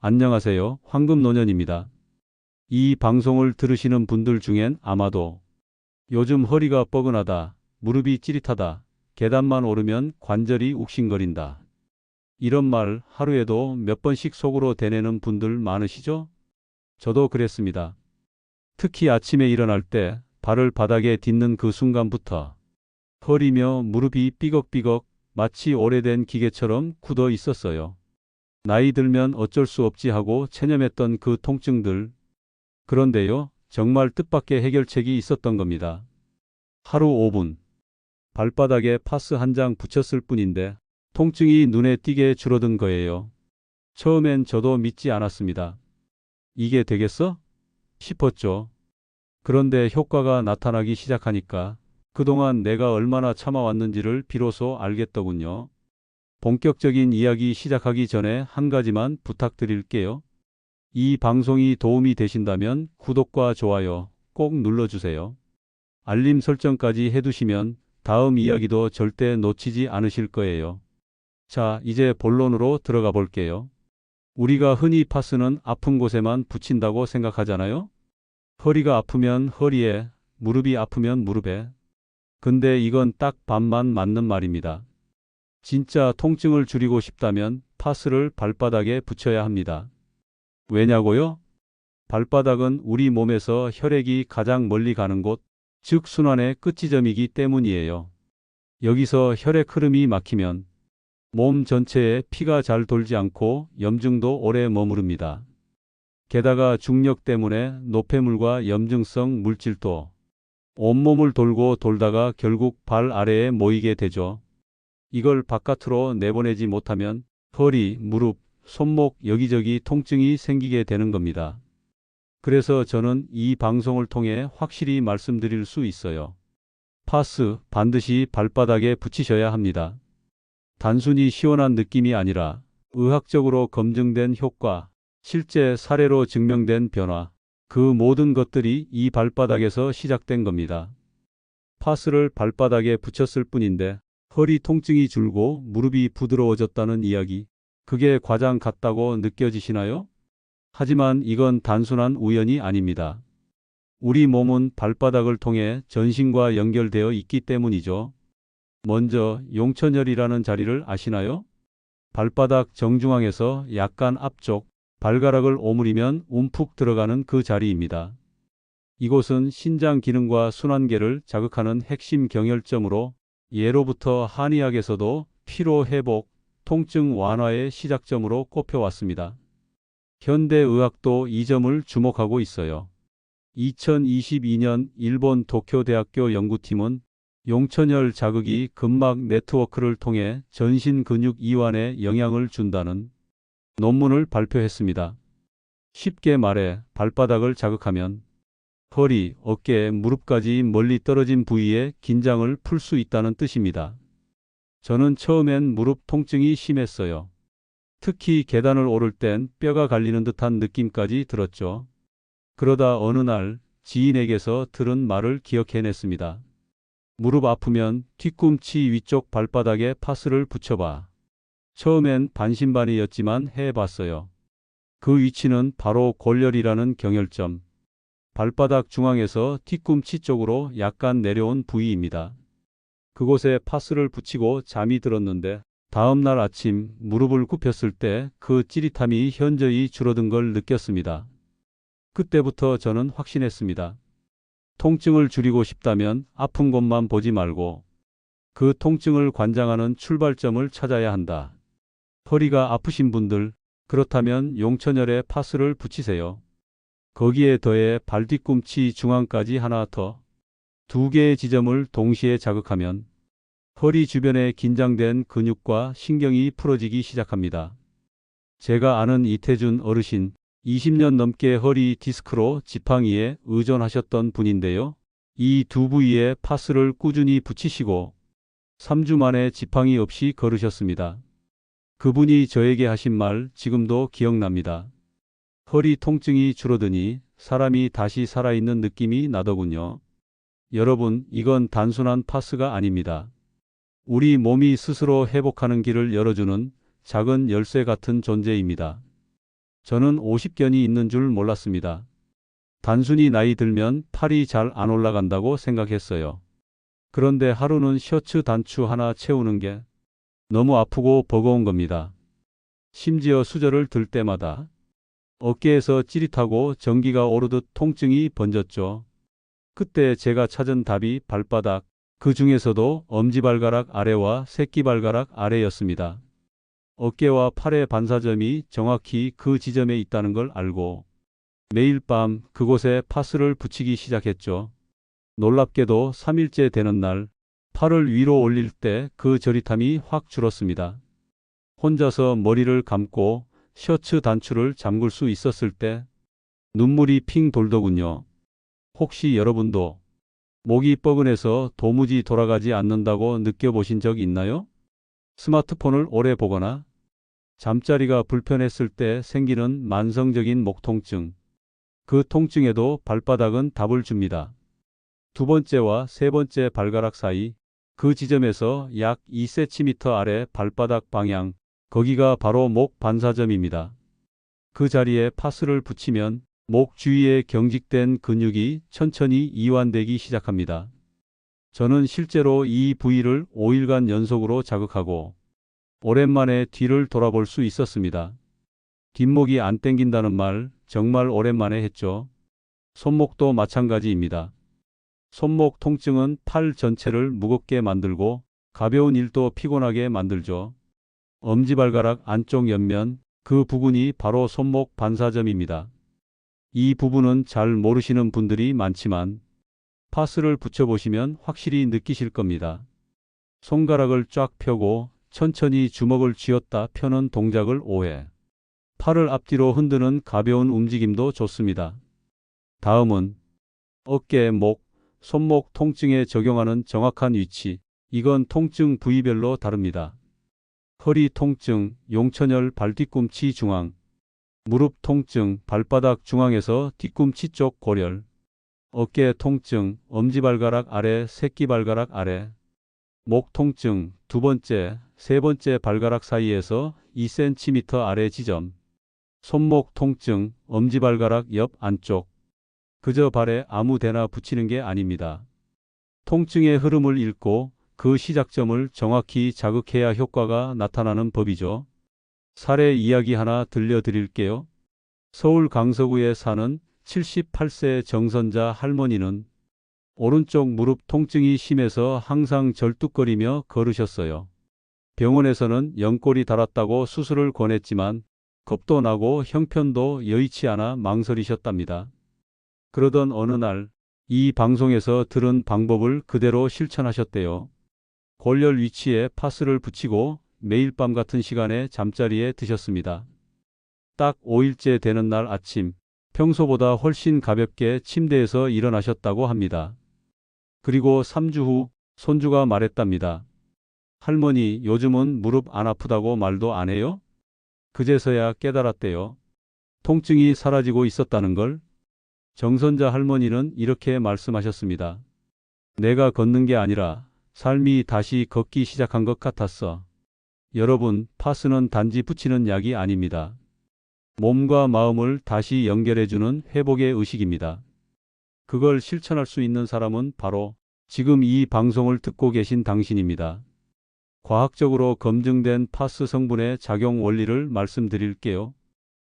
안녕하세요. 황금노년입니다. 이 방송을 들으시는 분들 중엔 아마도 요즘 허리가 뻐근하다, 무릎이 찌릿하다, 계단만 오르면 관절이 욱신거린다, 이런 말 하루에도 몇 번씩 속으로 대내는 분들 많으시죠? 저도 그랬습니다. 특히 아침에 일어날 때 발을 바닥에 딛는 그 순간부터 허리며 무릎이 삐걱삐걱 마치 오래된 기계처럼 굳어 있었어요. 나이 들면 어쩔 수 없지 하고 체념했던 그 통증들. 그런데요, 정말 뜻밖의 해결책이 있었던 겁니다. 하루 5분, 발바닥에 파스 한 장 붙였을 뿐인데 통증이 눈에 띄게 줄어든 거예요. 처음엔 저도 믿지 않았습니다. 이게 되겠어? 싶었죠. 그런데 효과가 나타나기 시작하니까 그동안 내가 얼마나 참아왔는지를 비로소 알겠더군요. 본격적인 이야기 시작하기 전에 한 가지만 부탁드릴게요. 이 방송이 도움이 되신다면 구독과 좋아요 꼭 눌러주세요. 알림 설정까지 해두시면 다음 이야기도 절대 놓치지 않으실 거예요. 자, 이제 본론으로 들어가 볼게요. 우리가 흔히 파스는 아픈 곳에만 붙인다고 생각하잖아요. 허리가 아프면 허리에, 무릎이 아프면 무릎에. 근데 이건 딱 반만 맞는 말입니다. 진짜 통증을 줄이고 싶다면 파스를 발바닥에 붙여야 합니다. 왜냐고요? 발바닥은 우리 몸에서 혈액이 가장 멀리 가는 곳, 즉 순환의 끝지점이기 때문이에요. 여기서 혈액 흐름이 막히면 몸 전체에 피가 잘 돌지 않고 염증도 오래 머무릅니다. 게다가 중력 때문에 노폐물과 염증성 물질도 온몸을 돌고 돌다가 결국 발 아래에 모이게 되죠. 이걸 바깥으로 내보내지 못하면 허리, 무릎, 손목 여기저기 통증이 생기게 되는 겁니다. 그래서 저는 이 방송을 통해 확실히 말씀드릴 수 있어요. 파스 반드시 발바닥에 붙이셔야 합니다. 단순히 시원한 느낌이 아니라 의학적으로 검증된 효과, 실제 사례로 증명된 변화, 그 모든 것들이 이 발바닥에서 시작된 겁니다. 파스를 발바닥에 붙였을 뿐인데 허리 통증이 줄고 무릎이 부드러워졌다는 이야기, 그게 과장 같다고 느껴지시나요? 하지만 이건 단순한 우연이 아닙니다. 우리 몸은 발바닥을 통해 전신과 연결되어 있기 때문이죠. 먼저 용천혈이라는 자리를 아시나요? 발바닥 정중앙에서 약간 앞쪽, 발가락을 오므리면 움푹 들어가는 그 자리입니다. 이곳은 신장 기능과 순환계를 자극하는 핵심 경혈점으로 예로부터 한의학에서도 피로 회복, 통증 완화의 시작점으로 꼽혀왔습니다. 현대의학도 이 점을 주목하고 있어요. 2022년 일본 도쿄대학교 연구팀은 용천혈 자극이 근막 네트워크를 통해 전신 근육 이완에 영향을 준다는 논문을 발표했습니다. 쉽게 말해 발바닥을 자극하면 허리, 어깨, 무릎까지 멀리 떨어진 부위에 긴장을 풀 수 있다는 뜻입니다. 저는 처음엔 무릎 통증이 심했어요. 특히 계단을 오를 땐 뼈가 갈리는 듯한 느낌까지 들었죠. 그러다 어느 날 지인에게서 들은 말을 기억해냈습니다. 무릎 아프면 뒤꿈치 위쪽 발바닥에 파스를 붙여봐. 처음엔 반신반의였지만 해봤어요. 그 위치는 바로 골렬이라는 경혈점, 발바닥 중앙에서 뒤꿈치 쪽으로 약간 내려온 부위입니다. 그곳에 파스를 붙이고 잠이 들었는데 다음 날 아침 무릎을 굽혔을 때 그 찌릿함이 현저히 줄어든 걸 느꼈습니다. 그때부터 저는 확신했습니다. 통증을 줄이고 싶다면 아픈 곳만 보지 말고 그 통증을 관장하는 출발점을 찾아야 한다. 허리가 아프신 분들, 그렇다면 용천혈에 파스를 붙이세요. 거기에 더해 발뒤꿈치 중앙까지 하나 더, 두 개의 지점을 동시에 자극하면 허리 주변에 긴장된 근육과 신경이 풀어지기 시작합니다. 제가 아는 이태준 어르신, 20년 넘게 허리 디스크로 지팡이에 의존하셨던 분인데요. 이 두 부위에 파스를 꾸준히 붙이시고 3주 만에 지팡이 없이 걸으셨습니다. 그분이 저에게 하신 말 지금도 기억납니다. 허리 통증이 줄어드니 사람이 다시 살아있는 느낌이 나더군요. 여러분, 이건 단순한 파스가 아닙니다. 우리 몸이 스스로 회복하는 길을 열어주는 작은 열쇠 같은 존재입니다. 저는 50견이 있는 줄 몰랐습니다. 단순히 나이 들면 팔이 잘 안 올라간다고 생각했어요. 그런데 하루는 셔츠 단추 하나 채우는 게 너무 아프고 버거운 겁니다. 심지어 수저를 들 때마다 어깨에서 찌릿하고 전기가 오르듯 통증이 번졌죠. 그때 제가 찾은 답이 발바닥, 그 중에서도 엄지발가락 아래와 새끼발가락 아래였습니다. 어깨와 팔의 반사점이 정확히 그 지점에 있다는 걸 알고 매일 밤 그곳에 파스를 붙이기 시작했죠. 놀랍게도 3일째 되는 날, 팔을 위로 올릴 때 그 저릿함이 확 줄었습니다. 혼자서 머리를 감고 셔츠 단추를 잠글 수 있었을 때 눈물이 핑 돌더군요. 혹시 여러분도 목이 뻐근해서 도무지 돌아가지 않는다고 느껴보신 적 있나요? 스마트폰을 오래 보거나 잠자리가 불편했을 때 생기는 만성적인 목 통증. 그 통증에도 발바닥은 답을 줍니다. 두 번째와 세 번째 발가락 사이, 그 지점에서 약 2cm 아래 발바닥 방향, 거기가 바로 목 반사점입니다. 그 자리에 파스를 붙이면 목 주위에 경직된 근육이 천천히 이완되기 시작합니다. 저는 실제로 이 부위를 5일간 연속으로 자극하고 오랜만에 뒤를 돌아볼 수 있었습니다. 뒷목이 안 땡긴다는 말 정말 오랜만에 했죠. 손목도 마찬가지입니다. 손목 통증은 팔 전체를 무겁게 만들고 가벼운 일도 피곤하게 만들죠. 엄지발가락 안쪽 옆면, 그 부분이 바로 손목 반사점입니다. 이 부분은 잘 모르시는 분들이 많지만 파스를 붙여보시면 확실히 느끼실 겁니다. 손가락을 쫙 펴고 천천히 주먹을 쥐었다 펴는 동작을 5회. 팔을 앞뒤로 흔드는 가벼운 움직임도 좋습니다. 다음은 어깨, 목, 손목 통증에 적용하는 정확한 위치. 이건 통증 부위별로 다릅니다. 허리 통증, 용천혈 발뒤꿈치 중앙. 무릎 통증, 발바닥 중앙에서 뒤꿈치 쪽 골열. 어깨 통증, 엄지발가락 아래, 새끼발가락 아래. 목 통증, 두 번째, 세 번째 발가락 사이에서 2cm 아래 지점. 손목 통증, 엄지발가락 옆 안쪽. 그저 발에 아무 데나 붙이는 게 아닙니다. 통증의 흐름을 읽고 그 시작점을 정확히 자극해야 효과가 나타나는 법이죠. 사례 이야기 하나 들려드릴게요. 서울 강서구에 사는 78세 정선자 할머니는 오른쪽 무릎 통증이 심해서 항상 절뚝거리며 걸으셨어요. 병원에서는 연골이 닳았다고 수술을 권했지만 겁도 나고 형편도 여의치 않아 망설이셨답니다. 그러던 어느 날 이 방송에서 들은 방법을 그대로 실천하셨대요. 골열 위치에 파스를 붙이고 매일 밤 같은 시간에 잠자리에 드셨습니다. 딱 5일째 되는 날 아침, 평소보다 훨씬 가볍게 침대에서 일어나셨다고 합니다. 그리고 3주 후 손주가 말했답니다. 할머니, 요즘은 무릎 안 아프다고 말도 안 해요? 그제서야 깨달았대요. 통증이 사라지고 있었다는 걸. 정선자 할머니는 이렇게 말씀하셨습니다. 내가 걷는 게 아니라 삶이 다시 걷기 시작한 것 같았어. 여러분, 파스는 단지 붙이는 약이 아닙니다. 몸과 마음을 다시 연결해주는 회복의 의식입니다. 그걸 실천할 수 있는 사람은 바로 지금 이 방송을 듣고 계신 당신입니다. 과학적으로 검증된 파스 성분의 작용 원리를 말씀드릴게요.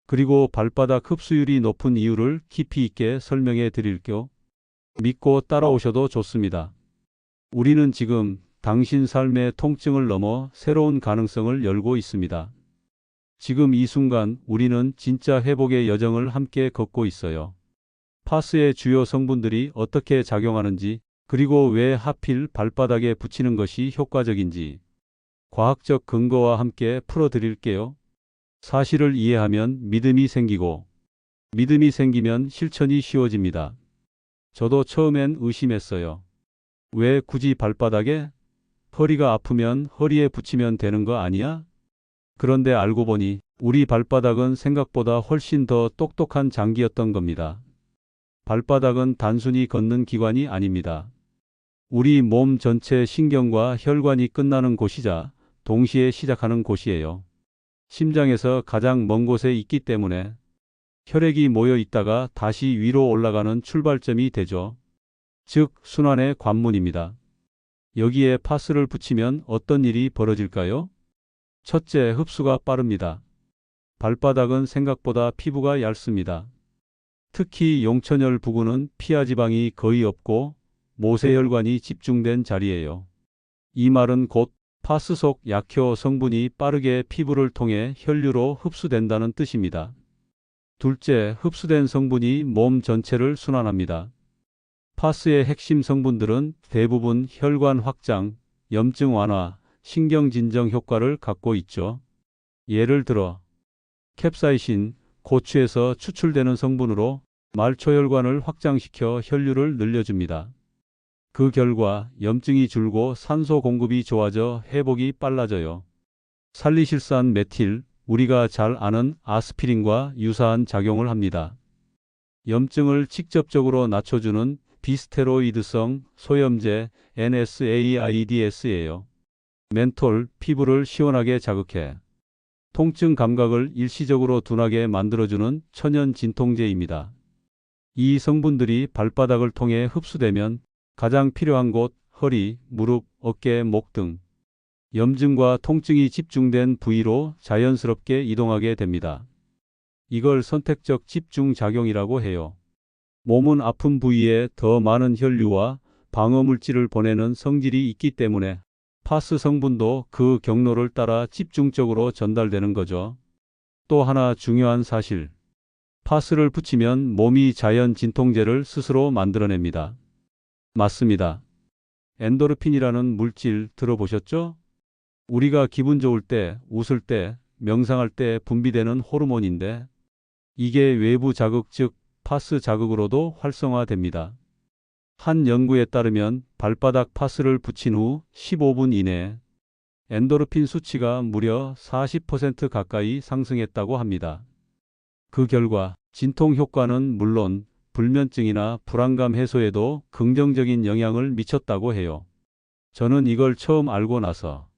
그리고 발바닥 흡수율이 높은 이유를 깊이 있게 설명해 드릴게요. 믿고 따라오셔도 좋습니다. 우리는 지금 당신 삶의 통증을 넘어 새로운 가능성을 열고 있습니다. 지금 이 순간 우리는 진짜 회복의 여정을 함께 걷고 있어요. 파스의 주요 성분들이 어떻게 작용하는지, 그리고 왜 하필 발바닥에 붙이는 것이 효과적인지 과학적 근거와 함께 풀어드릴게요. 사실을 이해하면 믿음이 생기고, 믿음이 생기면 실천이 쉬워집니다. 저도 처음엔 의심했어요. 왜 굳이 발바닥에? 허리가 아프면 허리에 붙이면 되는 거 아니야? 그런데 알고 보니 우리 발바닥은 생각보다 훨씬 더 똑똑한 장기였던 겁니다. 발바닥은 단순히 걷는 기관이 아닙니다. 우리 몸 전체 신경과 혈관이 끝나는 곳이자 동시에 시작하는 곳이에요. 심장에서 가장 먼 곳에 있기 때문에 혈액이 모여 있다가 다시 위로 올라가는 출발점이 되죠. 즉, 순환의 관문입니다. 여기에 파스를 붙이면 어떤 일이 벌어질까요? 첫째, 흡수가 빠릅니다. 발바닥은 생각보다 피부가 얇습니다. 특히 용천열 부근은 피하 지방이 거의 없고 모세혈관이 집중된 자리예요. 이 말은 곧 파스 속 약효 성분이 빠르게 피부를 통해 혈류로 흡수된다는 뜻입니다. 둘째, 흡수된 성분이 몸 전체를 순환합니다. 파스의 핵심 성분들은 대부분 혈관 확장, 염증 완화, 신경 진정 효과를 갖고 있죠. 예를 들어 캡사이신, 고추에서 추출되는 성분으로 말초혈관을 확장시켜 혈류를 늘려줍니다. 그 결과 염증이 줄고 산소 공급이 좋아져 회복이 빨라져요. 살리실산 메틸, 우리가 잘 아는 아스피린과 유사한 작용을 합니다. 염증을 직접적으로 낮춰주는 비스테로이드성 소염제 NSAIDS예요. 멘톨, 피부를 시원하게 자극해 통증 감각을 일시적으로 둔하게 만들어주는 천연 진통제입니다. 이 성분들이 발바닥을 통해 흡수되면 가장 필요한 곳, 허리, 무릎, 어깨, 목 등 염증과 통증이 집중된 부위로 자연스럽게 이동하게 됩니다. 이걸 선택적 집중작용이라고 해요. 몸은 아픈 부위에 더 많은 혈류와 방어물질을 보내는 성질이 있기 때문에 파스 성분도 그 경로를 따라 집중적으로 전달되는 거죠. 또 하나 중요한 사실. 파스를 붙이면 몸이 자연 진통제를 스스로 만들어냅니다. 맞습니다. 엔도르핀이라는 물질 들어보셨죠? 우리가 기분 좋을 때, 웃을 때, 명상할 때 분비되는 호르몬인데 이게 외부 자극 즉 파스 자극으로도 활성화됩니다. 한 연구에 따르면 발바닥 파스를 붙인 후 15분 이내에 엔도르핀 수치가 무려 40% 가까이 상승했다고 합니다. 그 결과 진통 효과는 물론 불면증이나 불안감 해소에도 긍정적인 영향을 미쳤다고 해요. 저는 이걸 처음 알고 나서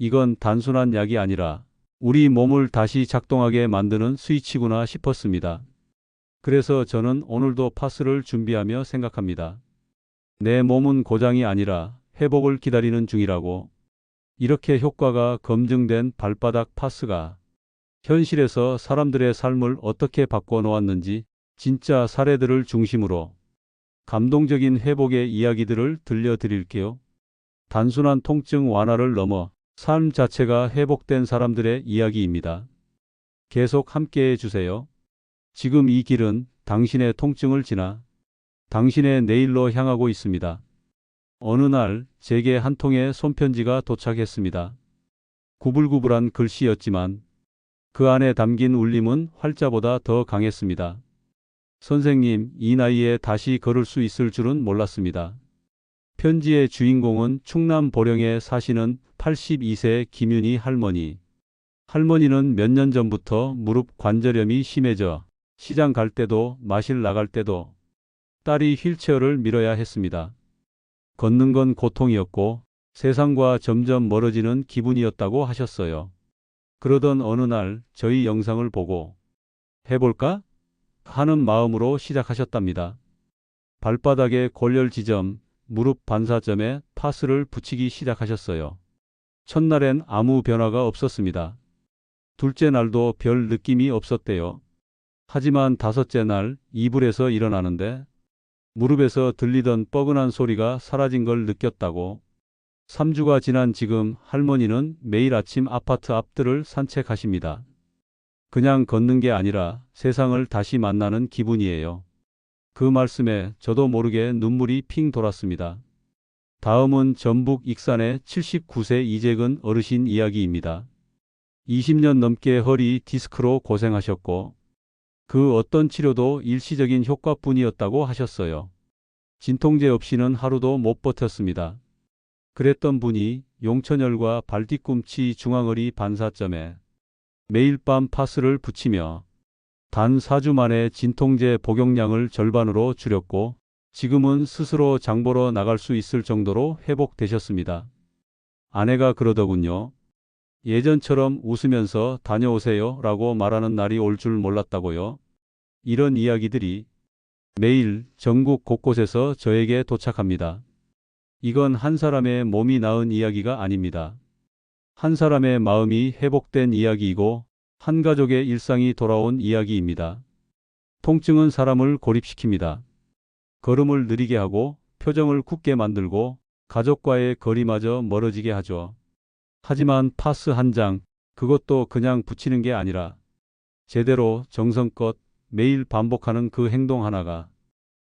이건 단순한 약이 아니라 우리 몸을 다시 작동하게 만드는 스위치구나 싶었습니다. 그래서 저는 오늘도 파스를 준비하며 생각합니다. 내 몸은 고장이 아니라 회복을 기다리는 중이라고. 이렇게 효과가 검증된 발바닥 파스가 현실에서 사람들의 삶을 어떻게 바꿔 놓았는지 진짜 사례들을 중심으로 감동적인 회복의 이야기들을 들려드릴게요. 단순한 통증 완화를 넘어 삶 자체가 회복된 사람들의 이야기입니다. 계속 함께해 주세요. 지금 이 길은 당신의 통증을 지나 당신의 내일로 향하고 있습니다. 어느 날 제게 한 통의 손편지가 도착했습니다. 구불구불한 글씨였지만 그 안에 담긴 울림은 활자보다 더 강했습니다. 선생님, 이 나이에 다시 걸을 수 있을 줄은 몰랐습니다. 편지의 주인공은 충남 보령에 사시는 82세 김윤희 할머니. 할머니는 몇 년 전부터 무릎 관절염이 심해져 시장 갈 때도 마실 나갈 때도 딸이 휠체어를 밀어야 했습니다. 걷는 건 고통이었고 세상과 점점 멀어지는 기분이었다고 하셨어요. 그러던 어느 날 저희 영상을 보고 해볼까? 하는 마음으로 시작하셨답니다. 발바닥의 골열 지점, 무릎 반사점에 파스를 붙이기 시작하셨어요. 첫날엔 아무 변화가 없었습니다. 둘째 날도 별 느낌이 없었대요. 하지만 다섯째 날 이불에서 일어나는데 무릎에서 들리던 뻐근한 소리가 사라진 걸 느꼈다고. 3주가 지난 지금 할머니는 매일 아침 아파트 앞들을 산책하십니다. 그냥 걷는 게 아니라 세상을 다시 만나는 기분이에요. 그 말씀에 저도 모르게 눈물이 핑 돌았습니다. 다음은 전북 익산의 79세 이재근 어르신 이야기입니다. 20년 넘게 허리 디스크로 고생하셨고 그 어떤 치료도 일시적인 효과뿐이었다고 하셨어요. 진통제 없이는 하루도 못 버텼습니다. 그랬던 분이 용천열과 발뒤꿈치 중앙허리 반사점에 매일 밤 파스를 붙이며 단 4주 만에 진통제 복용량을 절반으로 줄였고 지금은 스스로 장 보러 나갈 수 있을 정도로 회복되셨습니다. 아내가 그러더군요. 예전처럼 웃으면서 다녀오세요 라고 말하는 날이 올 줄 몰랐다고요. 이런 이야기들이 매일 전국 곳곳에서 저에게 도착합니다. 이건 한 사람의 몸이 나은 이야기가 아닙니다. 한 사람의 마음이 회복된 이야기이고 한 가족의 일상이 돌아온 이야기입니다. 통증은 사람을 고립시킵니다. 걸음을 느리게 하고 표정을 굳게 만들고 가족과의 거리마저 멀어지게 하죠. 하지만 파스 한 장, 그것도 그냥 붙이는 게 아니라 제대로 정성껏 매일 반복하는 그 행동 하나가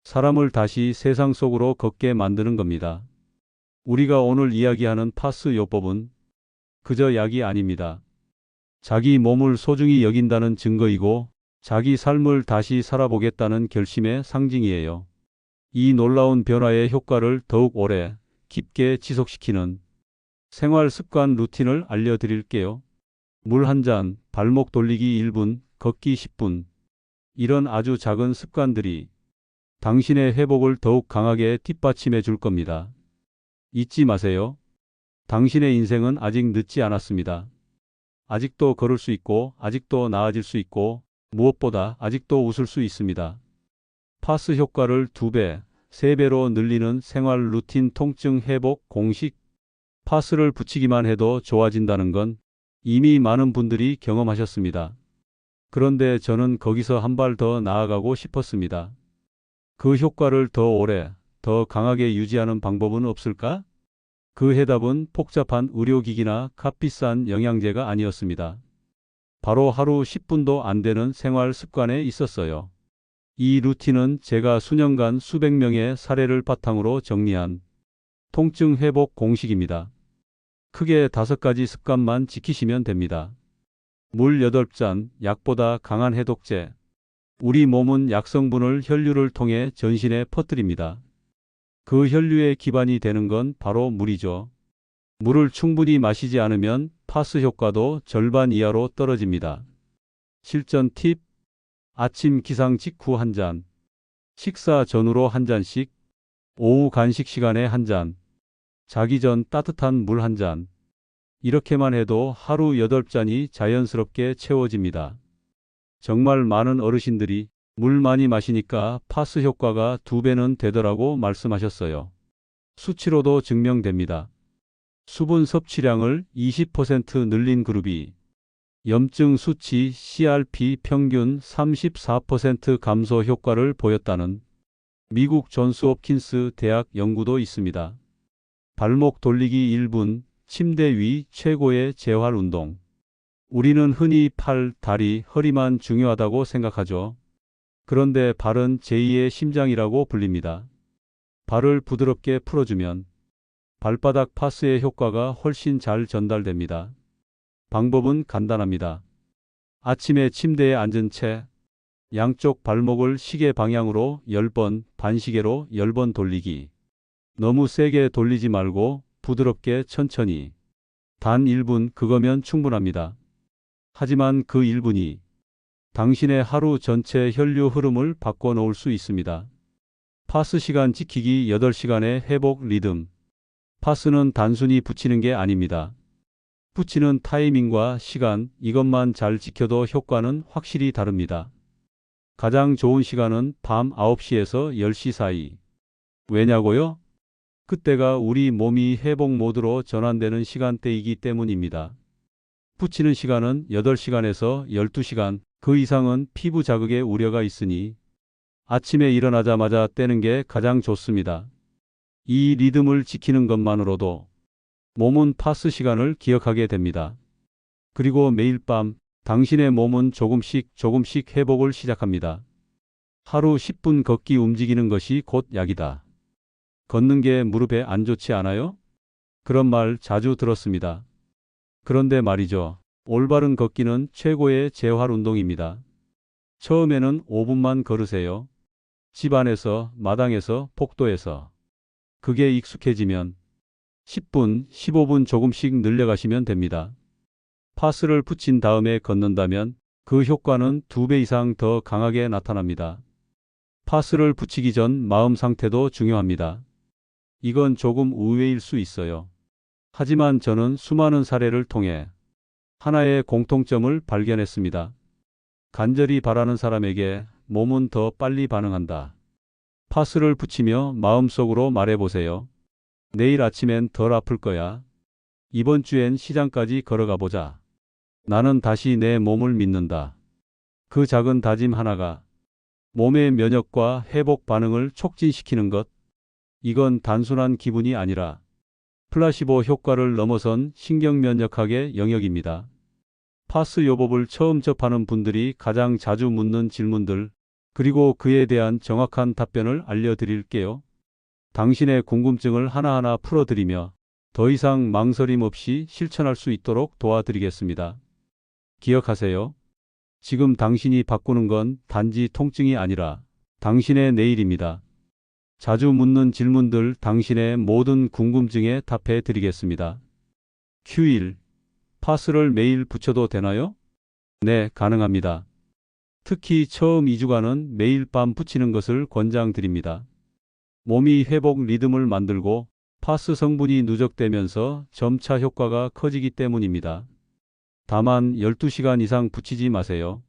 사람을 다시 세상 속으로 걷게 만드는 겁니다. 우리가 오늘 이야기하는 파스 요법은 그저 약이 아닙니다. 자기 몸을 소중히 여긴다는 증거이고 자기 삶을 다시 살아보겠다는 결심의 상징이에요. 이 놀라운 변화의 효과를 더욱 오래 깊게 지속시키는 생활 습관 루틴을 알려드릴게요. 물 한 잔, 발목 돌리기 1분, 걷기 10분. 이런 아주 작은 습관들이 당신의 회복을 더욱 강하게 뒷받침해 줄 겁니다. 잊지 마세요. 당신의 인생은 아직 늦지 않았습니다. 아직도 걸을 수 있고, 아직도 나아질 수 있고, 무엇보다 아직도 웃을 수 있습니다. 파스 효과를 2배, 3배로 늘리는 생활 루틴 통증 회복 공식. 파스를 붙이기만 해도 좋아진다는 건 이미 많은 분들이 경험하셨습니다. 그런데 저는 거기서 한 발 더 나아가고 싶었습니다. 그 효과를 더 오래, 더 강하게 유지하는 방법은 없을까? 그 해답은 복잡한 의료기기나 값비싼 영양제가 아니었습니다. 바로 하루 10분도 안 되는 생활 습관에 있었어요. 이 루틴은 제가 수년간 수백 명의 사례를 바탕으로 정리한 통증 회복 공식입니다. 크게 5가지 습관만 지키시면 됩니다. 물 8잔, 약보다 강한 해독제. 우리 몸은 약성분을 혈류를 통해 전신에 퍼뜨립니다. 그 혈류의 기반이 되는 건 바로 물이죠. 물을 충분히 마시지 않으면 파스 효과도 절반 이하로 떨어집니다. 실전 팁. 아침 기상 직후 한 잔. 식사 전후로 한 잔씩. 오후 간식 시간에 한 잔. 자기 전 따뜻한 물 한 잔. 이렇게만 해도 하루 8잔이 자연스럽게 채워집니다. 정말 많은 어르신들이 물 많이 마시니까 파스 효과가 2배는 되더라고 말씀하셨어요. 수치로도 증명됩니다. 수분 섭취량을 20% 늘린 그룹이 염증 수치 CRP 평균 34% 감소 효과를 보였다는 미국 존스 홉킨스 대학 연구도 있습니다. 발목 돌리기 1분, 침대 위 최고의 재활 운동. 우리는 흔히 팔, 다리, 허리만 중요하다고 생각하죠. 그런데 발은 제2의 심장이라고 불립니다. 발을 부드럽게 풀어주면 발바닥 파스의 효과가 훨씬 잘 전달됩니다. 방법은 간단합니다. 아침에 침대에 앉은 채 양쪽 발목을 시계 방향으로 10번, 반시계로 10번 돌리기. 너무 세게 돌리지 말고 부드럽게 천천히. 단 1분 그거면 충분합니다. 하지만 그 1분이 당신의 하루 전체 혈류 흐름을 바꿔놓을 수 있습니다. 파스 시간 지키기 8시간의 회복 리듬. 파스는 단순히 붙이는 게 아닙니다. 붙이는 타이밍과 시간, 이것만 잘 지켜도 효과는 확실히 다릅니다. 가장 좋은 시간은 밤 9시에서 10시 사이. 왜냐고요? 그때가 우리 몸이 회복 모드로 전환되는 시간대이기 때문입니다. 붙이는 시간은 8시간에서 12시간, 그 이상은 피부 자극의 우려가 있으니 아침에 일어나자마자 떼는 게 가장 좋습니다. 이 리듬을 지키는 것만으로도 몸은 파스 시간을 기억하게 됩니다. 그리고 매일 밤 당신의 몸은 조금씩 회복을 시작합니다. 하루 10분 걷기 움직이는 것이 곧 약이다. 걷는 게 무릎에 안 좋지 않아요? 그런 말 자주 들었습니다. 그런데 말이죠. 올바른 걷기는 최고의 재활 운동입니다. 처음에는 5분만 걸으세요. 집 안에서, 마당에서, 복도에서. 그게 익숙해지면 10분, 15분 조금씩 늘려가시면 됩니다. 파스를 붙인 다음에 걷는다면 그 효과는 2배 이상 더 강하게 나타납니다. 파스를 붙이기 전 마음 상태도 중요합니다. 이건 조금 의외일 수 있어요. 하지만 저는 수많은 사례를 통해 하나의 공통점을 발견했습니다. 간절히 바라는 사람에게 몸은 더 빨리 반응한다. 파스를 붙이며 마음속으로 말해보세요. 내일 아침엔 덜 아플 거야. 이번 주엔 시장까지 걸어가 보자. 나는 다시 내 몸을 믿는다. 그 작은 다짐 하나가 몸의 면역과 회복 반응을 촉진시키는 것. 이건 단순한 기분이 아니라 플라시보 효과를 넘어선 신경면역학의 영역입니다. 파스 요법을 처음 접하는 분들이 가장 자주 묻는 질문들, 그리고 그에 대한 정확한 답변을 알려드릴게요. 당신의 궁금증을 하나하나 풀어드리며 더 이상 망설임 없이 실천할 수 있도록 도와드리겠습니다. 기억하세요. 지금 당신이 바꾸는 건 단지 통증이 아니라 당신의 내일입니다. 자주 묻는 질문들, 당신의 모든 궁금증에 답해 드리겠습니다. Q1. 파스를 매일 붙여도 되나요? 네, 가능합니다. 특히 처음 2주간은 매일 밤 붙이는 것을 권장드립니다. 몸이 회복 리듬을 만들고 파스 성분이 누적되면서 점차 효과가 커지기 때문입니다. 다만 12시간 이상 붙이지 마세요.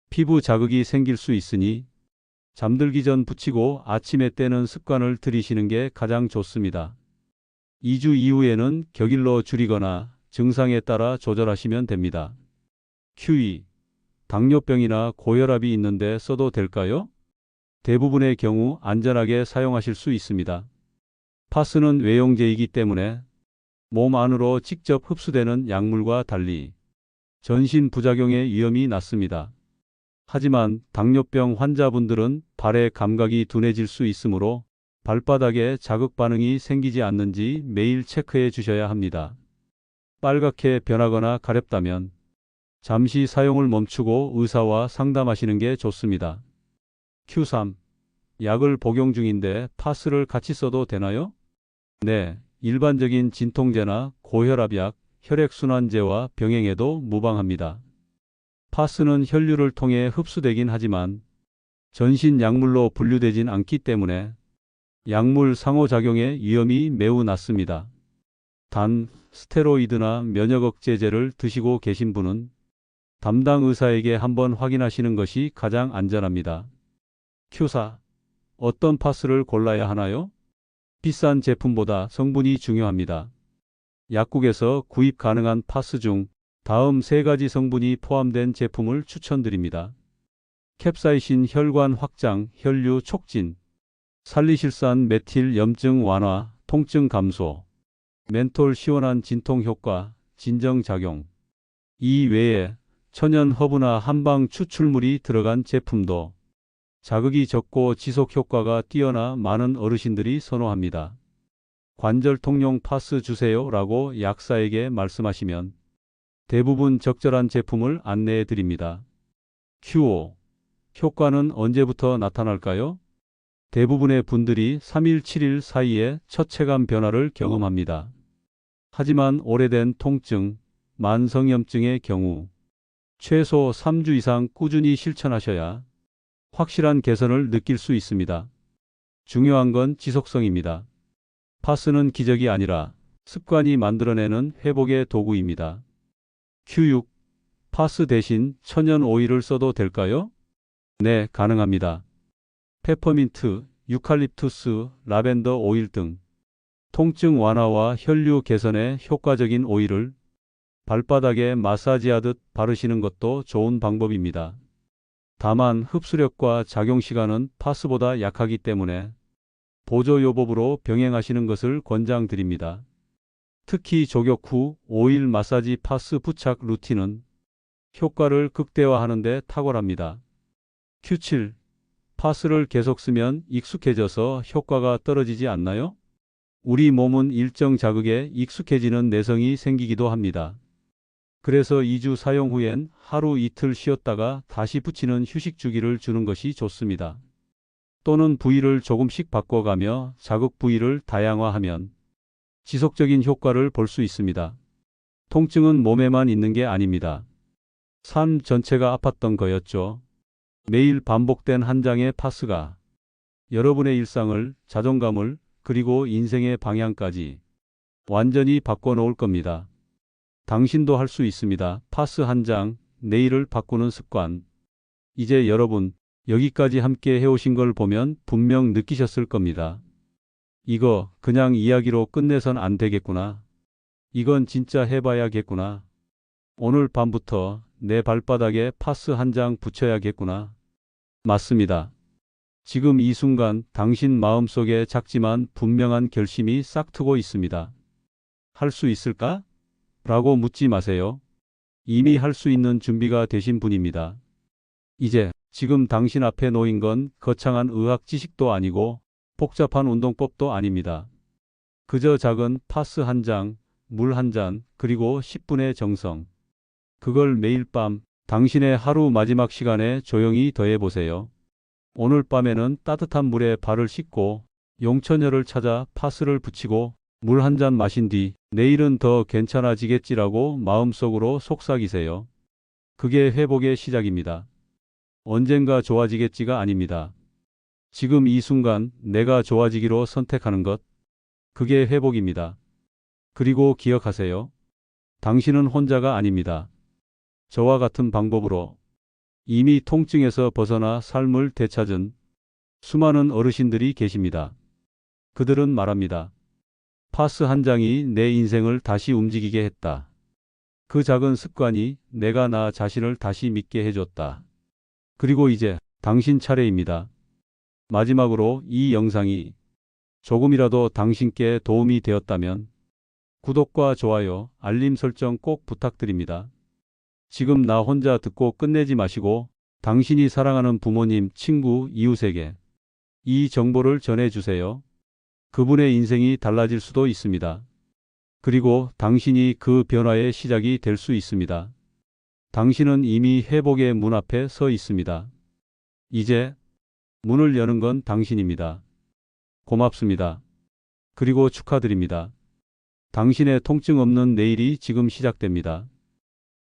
피부 자극이 생길 수 있으니 잠들기 전 붙이고 아침에 떼는 습관을 들이시는 게 가장 좋습니다. 2주 이후에는 격일로 줄이거나 증상에 따라 조절하시면 됩니다. Q2. 당뇨병이나 고혈압이 있는데 써도 될까요? 대부분의 경우 안전하게 사용하실 수 있습니다. 파스는 외용제이기 때문에 몸 안으로 직접 흡수되는 약물과 달리 전신 부작용의 위험이 낮습니다. 하지만 당뇨병 환자분들은 발의 감각이 둔해질 수 있으므로 발바닥에 자극 반응이 생기지 않는지 매일 체크해 주셔야 합니다. 빨갛게 변하거나 가렵다면 잠시 사용을 멈추고 의사와 상담하시는 게 좋습니다. Q3. 약을 복용 중인데 파스를 같이 써도 되나요? 네, 일반적인 진통제나 고혈압약, 혈액순환제와 병행해도 무방합니다. 파스는 혈류를 통해 흡수되긴 하지만 전신 약물로 분류되진 않기 때문에 약물 상호작용의 위험이 매우 낮습니다. 단, 스테로이드나 면역억제제를 드시고 계신 분은 담당 의사에게 한번 확인하시는 것이 가장 안전합니다. Q4. 어떤 파스를 골라야 하나요? 비싼 제품보다 성분이 중요합니다. 약국에서 구입 가능한 파스 중 다음 3가지 성분이 포함된 제품을 추천드립니다. 캡사이신 혈관 확장, 혈류 촉진, 살리실산 메틸 염증 완화, 통증 감소, 멘톨 시원한 진통 효과, 진정 작용. 이 외에 천연 허브나 한방 추출물이 들어간 제품도 자극이 적고 지속 효과가 뛰어나 많은 어르신들이 선호합니다. 관절 통용 파스 주세요 라고 약사에게 말씀하시면 대부분 적절한 제품을 안내해 드립니다. Q5. 효과는 언제부터 나타날까요? 대부분의 분들이 3일, 7일 사이에 첫 체감 변화를 경험합니다. 하지만 오래된 통증, 만성염증의 경우 최소 3주 이상 꾸준히 실천하셔야 확실한 개선을 느낄 수 있습니다. 중요한 건 지속성입니다. 파스는 기적이 아니라 습관이 만들어내는 회복의 도구입니다. Q6. 파스 대신 천연 오일을 써도 될까요? 네, 가능합니다. 페퍼민트, 유칼립투스, 라벤더 오일 등 통증 완화와 혈류 개선에 효과적인 오일을 발바닥에 마사지하듯 바르시는 것도 좋은 방법입니다. 다만 흡수력과 작용시간은 파스보다 약하기 때문에 보조요법으로 병행하시는 것을 권장드립니다. 특히 족욕 후 오일 마사지 파스 부착 루틴은 효과를 극대화하는 데 탁월합니다. Q7. 파스를 계속 쓰면 익숙해져서 효과가 떨어지지 않나요? 우리 몸은 일정 자극에 익숙해지는 내성이 생기기도 합니다. 그래서 2주 사용 후엔 하루 이틀 쉬었다가 다시 붙이는 휴식 주기를 주는 것이 좋습니다. 또는 부위를 조금씩 바꿔가며 자극 부위를 다양화하면 지속적인 효과를 볼 수 있습니다. 통증은 몸에만 있는 게 아닙니다. 삶 전체가 아팠던 거였죠. 매일 반복된 한 장의 파스가 여러분의 일상을, 자존감을, 그리고 인생의 방향까지 완전히 바꿔놓을 겁니다. 당신도 할 수 있습니다. 파스 한 장, 내일을 바꾸는 습관. 이제 여러분, 여기까지 함께 해오신 걸 보면 분명 느끼셨을 겁니다. 이거 그냥 이야기로 끝내선 안 되겠구나. 이건 진짜 해봐야겠구나. 오늘 밤부터 내 발바닥에 파스 한 장 붙여야겠구나. 맞습니다. 지금 이 순간 당신 마음속에 작지만 분명한 결심이 싹트고 있습니다. 할 수 있을까? 라고 묻지 마세요. 이미 할 수 있는 준비가 되신 분입니다. 이제 지금 당신 앞에 놓인 건 거창한 의학 지식도 아니고 복잡한 운동법도 아닙니다. 그저 작은 파스 한 장, 물 한 잔, 그리고 10분의 정성. 그걸 매일 밤 당신의 하루 마지막 시간에 조용히 더해보세요. 오늘 밤에는 따뜻한 물에 발을 씻고 용처녀를 찾아 파스를 붙이고 물 한 잔 마신 뒤 내일은 더 괜찮아지겠지라고 마음속으로 속삭이세요. 그게 회복의 시작입니다. 언젠가 좋아지겠지가 아닙니다. 지금 이 순간 내가 좋아지기로 선택하는 것, 그게 회복입니다. 그리고 기억하세요. 당신은 혼자가 아닙니다. 저와 같은 방법으로 이미 통증에서 벗어나 삶을 되찾은 수많은 어르신들이 계십니다. 그들은 말합니다. 파스 한 장이 내 인생을 다시 움직이게 했다. 그 작은 습관이 내가 나 자신을 다시 믿게 해줬다. 그리고 이제 당신 차례입니다. 마지막으로 이 영상이 조금이라도 당신께 도움이 되었다면 구독과 좋아요, 알림 설정 꼭 부탁드립니다. 지금 나 혼자 듣고 끝내지 마시고 당신이 사랑하는 부모님, 친구, 이웃에게 이 정보를 전해주세요. 그분의 인생이 달라질 수도 있습니다. 그리고 당신이 그 변화의 시작이 될 수 있습니다. 당신은 이미 회복의 문 앞에 서 있습니다. 이제 문을 여는 건 당신입니다. 고맙습니다. 그리고 축하드립니다. 당신의 통증 없는 내일이 지금 시작됩니다.